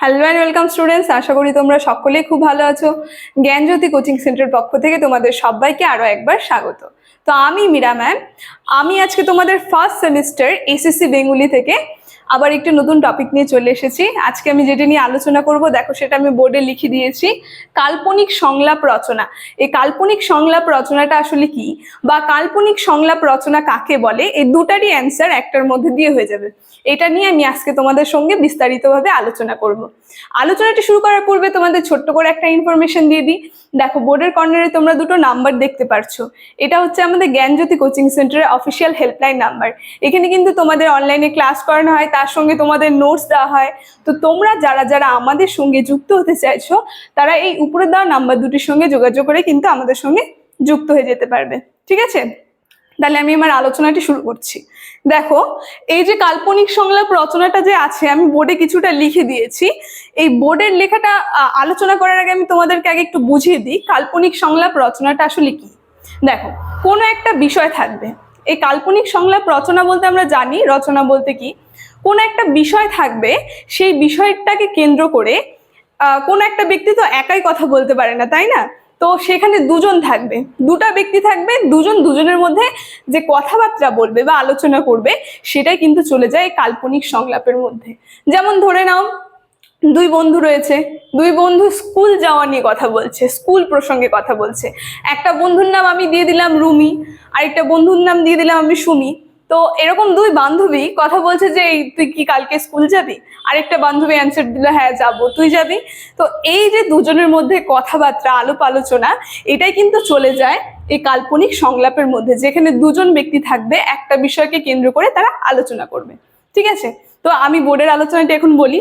Hello and welcome students, আশা করি তোমরা সকলেই খুব ভালো আছো। জ্ঞানজ্যোতি কোচিং সেন্টারের পক্ষ থেকে তোমাদের সবাইকে আরও একবার স্বাগত। তো আমি মীরা ম্যাম, আমি আজকে তোমাদের ফার্স্ট সেমিস্টার এসএসসি বেঙ্গলি থেকে আবার একটি নতুন টপিক নিয়ে চলে এসেছি। আজকে আমি যেটা নিয়ে আলোচনা করব, দেখো সেটা আমি বোর্ডে লিখে দিয়েছি, কাল্পনিক সংলাপ রচনা। এই কাল্পনিক সংলাপ রচনাটা আসলে কি, বা কাল্পনিক সংলাপ রচনা কাকে বলে, এই দুটারই অ্যান্সার একটার মধ্যে দিয়ে হয়ে যাবে। এটা নিয়ে আমি আজকে তোমাদের সঙ্গে বিস্তারিতভাবে আলোচনা করব। আলোচনাটি শুরু করার পূর্বে তোমাদের ছোট্ট করে একটা ইনফরমেশন দিয়ে দিই। দেখো, বোর্ডের কর্নারে তোমরা দুটো নাম্বার দেখতে পারছো। এটা হচ্ছে আমাদের জ্ঞানজ্যোতি কোচিং সেন্টারের অফিসিয়াল হেল্পলাইন নাম্বার। এখানে কিন্তু তোমাদের অনলাইনে ক্লাস করানো হয়, তার সঙ্গে তোমাদের নোটস দেওয়া হয়। তো তোমরা যারা যারা আমাদের সঙ্গে যুক্ত হতে চাইছো, তারা এই উপরে দেওয়া নাম্বার দুটির সঙ্গে যোগাযোগ করে কিন্তু আমাদের সঙ্গে যুক্ত হয়ে যেতে পারবে। ঠিক আছে, তাহলে আমি আমার আলোচনাটি শুরু করছি। দেখো, এই যে কাল্পনিক সংলাপ রচনাটা যে আছে, আমি বোর্ডে কিছুটা লিখে দিয়েছি। এই বোর্ডের লেখাটা আলোচনা করার আগে আমি তোমাদেরকে আগে একটু বুঝিয়ে দিই কাল্পনিক সংলাপ রচনাটা আসলে কি। দেখো, কোনো একটা বিষয় থাকবে। এই কাল্পনিক সংলাপ রচনা বলতে আমরা জানি, রচনা বলতে কি, কোনো একটা বিষয় থাকবে, সেই বিষয়টাকে কেন্দ্র করে কোনো একটা ব্যক্তি তো একাই কথা বলতে পারে না, তাই না? তো সেখানে দুজন থাকবে, দুটা ব্যক্তি থাকবে, দুজনের মধ্যে যে কথাবার্তা বলবে বা আলোচনা করবে, সেটাই কিন্তু চলে যায় এই কাল্পনিক সংলাপের মধ্যে। যেমন ধরে নাও, দুই বন্ধু রয়েছে, দুই বন্ধু স্কুল যাওয়া নিয়ে কথা বলছে, স্কুল প্রসঙ্গে কথা বলছে। একটা বন্ধুর নাম আমি দিয়ে দিলাম রুমি, আরেকটা বন্ধুর নাম দিয়ে দিলাম আমি সুমি। তো এরকম দুই বান্ধবী কথা বলছে যে তুই কি কালকে স্কুল যাবি? আরেকটা বান্ধবী অ্যান্সার দিল হ্যাঁ যাবো, তুই যাবি? তো এই যে দুজনের মধ্যে কথাবার্তা, আলাপ আলোচনা, এটাই কিন্তু চলে যায় এই কাল্পনিক সংলাপের মধ্যে, যেখানে দুজন ব্যক্তি থাকবে, একটা বিষয়কে কেন্দ্র করে তারা আলোচনা করবে। ঠিক আছে, তো আমি বোর্ডের আলোচনাটি এখন বলি।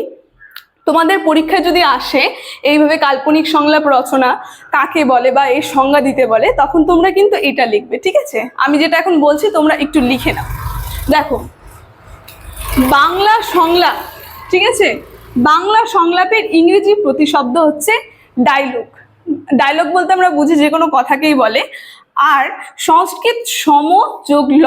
তোমাদের পরীক্ষায় যদি আসে এইভাবে কাল্পনিক সংলাপ রচনা কাকে বলে বা এই সংজ্ঞা দিতে বলে, তখন তোমরা কিন্তু এটা লিখবে। ঠিক আছে, আমি যেটা এখন বলছি তোমরা একটু লিখে নাও। দেখো, বাংলা সংলাপ, ঠিক আছে, বাংলা সংলাপের ইংরেজি প্রতিশব্দ হচ্ছে ডায়লগ। ডায়লগ বলতে আমরা বুঝি যে কোনো কথাকেই বলে। আর সংস্কৃত সম যোগ ল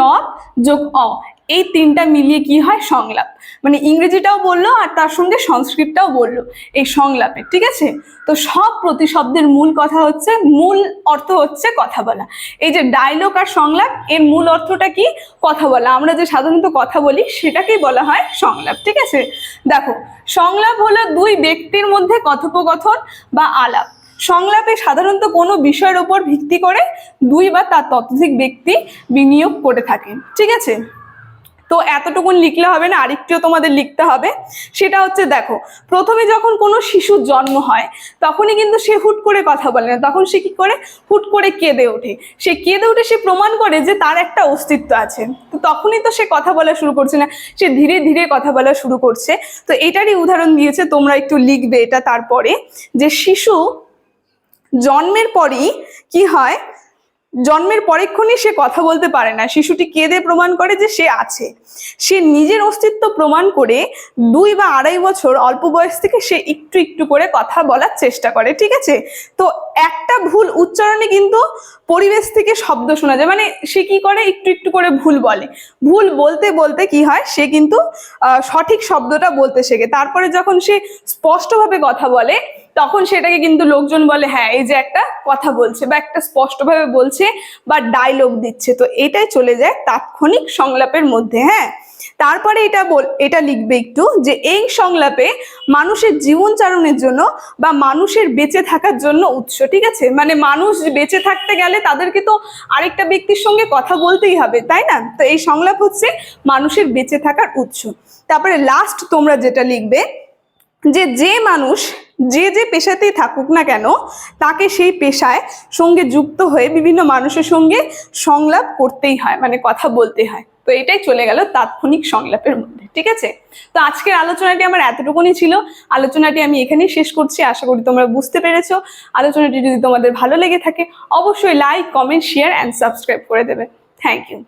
যোগ অ, এই তিনটা মিলিয়ে কি হয় সংলাপ। মানে ইংরেজিটাও বললো আর তার সঙ্গে সংস্কৃতটাও বললো এই সংলাপে। ঠিক আছে, তো সব প্রতিশব্দের মূল কথা হচ্ছে, মূল অর্থ হচ্ছে কথা বলা। এই যে ডায়লগ আর সংলাপ, এর মূল অর্থটা কি? কথা বলা। আমরা যে সাধারণত কথা বলি সেটাকেই বলা হয় সংলাপ। ঠিক আছে, দেখো, সংলাপ হলো দুই ব্যক্তির মধ্যে কথোপকথন বা আলাপ। সংলাপে সাধারণত কোনো বিষয়ের উপর ভিত্তি করে দুই বা তার ততোধিক ব্যক্তি বিনিয়োগ করে থাকে। ঠিক আছে, তো এতটুকুন লিখলে হবে না, আরেকটিও তোমাদের লিখতে হবে। সেটা হচ্ছে, দেখো, প্রথমে যখন কোনো শিশুর জন্ম হয়, তখনই কিন্তু সে হুট করে কথা বলে না, তখন সে কি করে? হুট করে কেঁদে ওঠে। সে কেঁদে উঠে সে প্রমাণ করে যে তার একটা অস্তিত্ব আছে। তো তখনই তো সে কথা বলা শুরু করছে না, সে ধীরে ধীরে কথা বলা শুরু করছে। তো এটারই উদাহরণ দিয়েছে, তোমরা একটু লিখবে এটা তারপরে, যে শিশু জন্মের পরই কি হয়, জন্মের পরেক্ষণই সে কথা বলতে পারে না, শিশুটি কেঁদে প্রমাণ করে যে সে আছে। সে নিজের অস্তিত্ব প্রমাণ করে 2 বা 2.5 বছর অল্প বয়স থেকে সে একটু একটু করে কথা বলার চেষ্টা করে। ঠিক আছে, তো একটা ভুল উচ্চারণে কিন্তু পরিবেশ থেকে শব্দ শোনা যায়, মানে সে কি করে? একটু একটু করে ভুল বলে। ভুল বলতে বলতে কি হয়, সে কিন্তু সঠিক শব্দটা বলতে শেখে। তারপরে যখন সে স্পষ্টভাবে কথা বলে, তখন সেটাকে কিন্তু লোকজন বলে হ্যাঁ এই যে একটা কথা বলছে বা একটা স্পষ্টভাবে বলছে বা ডায়লগ দিচ্ছে। তো এটাই চলে যায় তাৎক্ষণিক সংলাপের মধ্যে। হ্যাঁ, তারপরে এটা লিখবে একটু, যে এই সংলাপে মানুষের জীবনচারণের জন্য বা মানুষের বেঁচে থাকার জন্য উৎস। ঠিক আছে, মানে মানুষ বেঁচে থাকতে গেলে তাদেরকে তো আরেকটা ব্যক্তির সঙ্গে কথা বলতেই হবে, তাই না? তো এই সংলাপ হচ্ছে মানুষের বেঁচে থাকার উৎস। তারপরে লাস্ট তোমরা যেটা লিখবে, যে মানুষ যে যে পেশাতেই থাকুক না কেন, তাকে সেই পেশায় সঙ্গে যুক্ত হয়ে বিভিন্ন মানুষের সঙ্গে সংলাপ করতেই হয়, মানে কথা বলতে হয়। তো এটাই চলে গেল তাৎক্ষণিক সংলাপের মধ্যে। ঠিক আছে, তো আজকের আলোচনাটি আমার এতটুকুনি ছিল। আলোচনাটি আমি এখানেই শেষ করছি। আশা করি তোমরা বুঝতে পেরেছো। আলোচনাটি যদি তোমাদের ভালো লেগে থাকে, অবশ্যই like, comment, share and subscribe করে দেবে। Thank you.